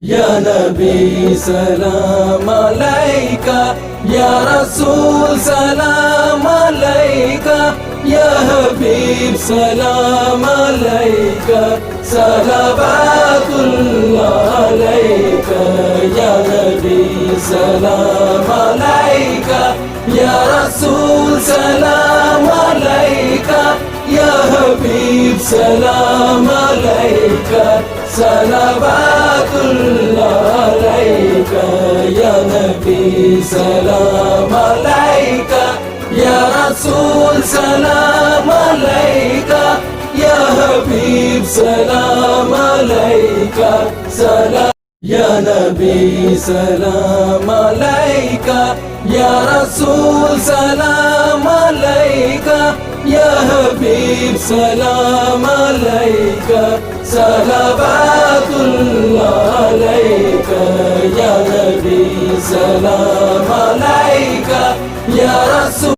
या नबी सलाम अलैका, या रसूल सलाम अलैका, या हबीब सलाम अलैका, सलावतुल्लाह अलैका। या नबी सलाम अलैका, या रसूल सलाम अलैका, या हबीब सलाम अलैका, सलावतुल्लाह अलैका। या नबी सलाम अलैका, या रसूल सलाम अलैका, या हबीब सलाम अलैका, सलाम। या नबी सलाम अलैका, या रसूल सलाम अलैका, या हबीब सलाम अलैका, सलावतुल्लाह अलैका। या नबी सलाम अलैका, या रसूल